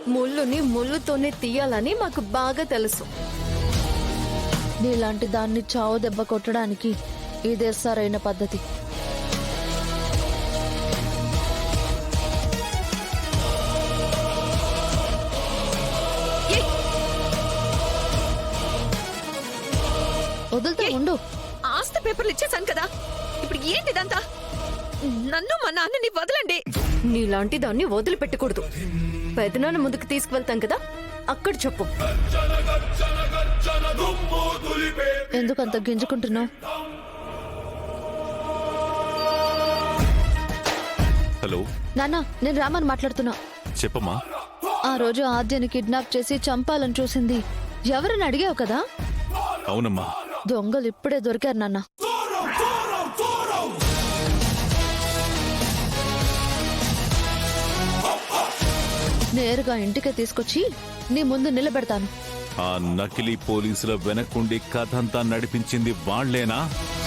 ముళ్ళుని ముళ్ళుతోనే తీయాలని మాకు బాగా తెలుసు. నీలాంటి దాన్ని చావు దెబ్బ కొట్టడానికి ఇదే సరైన పద్ధతి. వదులుతా ఉండు. ఆస్తి పేపర్లు ఇచ్చేసాను కదా, ఇప్పుడు ఏంటిదంతా? నన్ను మా నాన్నని వదలండి. నీలాంటి దాన్ని వదిలిపెట్టకూడదు. పెదనాన్న ముందుకు తీసుకువెళ్తాం కదా, అక్కడ చెప్పు. ఎందుకంత గింజుకుంటున్నావు? హలో నాన్న, నేను రామని మాట్లాడుతున్నా. చెప్పమ్మా. ఆ రోజు ఆద్యని కిడ్నాప్ చేసి చంపాలని చూసింది ఎవరని అడిగావు కదా? అవునమ్మా. దొంగలు ఇప్పుడే దొరికారు నాన్న. నేరుగా ఇంటికి తీసుకొచ్చి నీ ముందు నిలబెడతాను. ఆ నకిలీ పోలీసుల వెనకుండి కథంతా నడిపించింది వాళ్లేనా?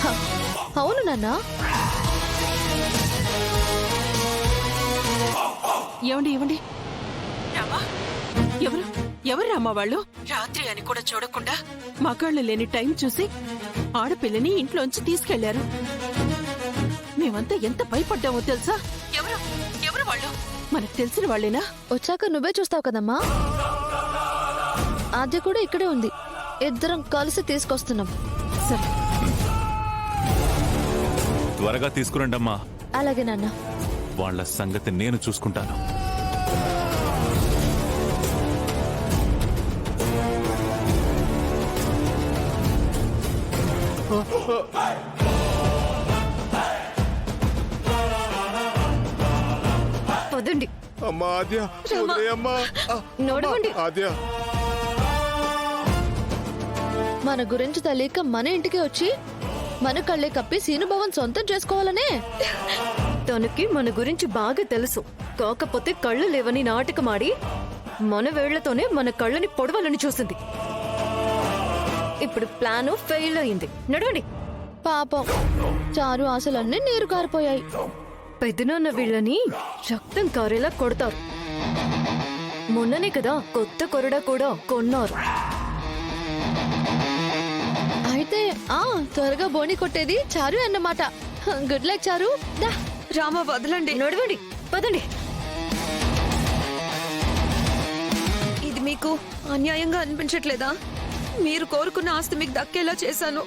హ, అవును నాన్న. ఏమండి ఏమండి, రామా, ఎవరు ఎవరు రామా వాళ్ళు? రాత్రి అని కూడా చూడకుండా మగాళ్ళు లేని టైం చూసి ఆడపిల్లని ఇంట్లోంచి తీసుకెళ్లారు. మేమంతా ఎంత భయపడ్డామో తెలుసా? ఎవరు ఎవరు వాళ్ళు? మనకు తెలిసిన వాళ్ళేనా? వచ్చాక నువ్వే చూస్తావు కదమ్మా. ఆద్య కూడా ఇక్కడే ఉంది. ఇద్దరం కలిసి తీసుకొస్తున్నాం. సరే, త్వరగా తీసుకురండమ్మా. అలాగే నాన్న. వాళ్ళ సంగతి నేను చూసుకుంటాను. పదండి. అమ్మా ఆద్య, అమ్మా నడవండి. ఆద్య. మన గురించి తెలియక మన ఇంటికి వచ్చి మన కళ్ళే కప్పి సీనుభవన్ సొంతం చేసుకోవాలనే. తనకి మన గురించి బాగా తెలుసు. కాకపోతే కళ్ళు లేవని నాటకమాడి మన వేళ్లతోనే మన కళ్ళని పొడవాలని చూసింది. ఇప్పుడు ప్లాను ఫెయిల్ అయింది. నడవండి. పాపం చారు ఆశలన్నీ నీరు కారిపోయాయి. పెదనాన్న వీళ్ళని రక్తం కారేలా కొడతారు. మొన్ననే కదా కొత్త కొరడా కూడా కొన్నారు. అయితే త్వరగా బోని కొట్టేది చారు అన్నమాట. గుడ్ లక్ చారు. దా. రామ వదలండి. నడవండి. పదండి. ఇది మీకు అన్యాయంగా అనిపించట్లేదా? మీరు కోరుకున్న ఆస్తి మీకు దక్కేలా చేశాను.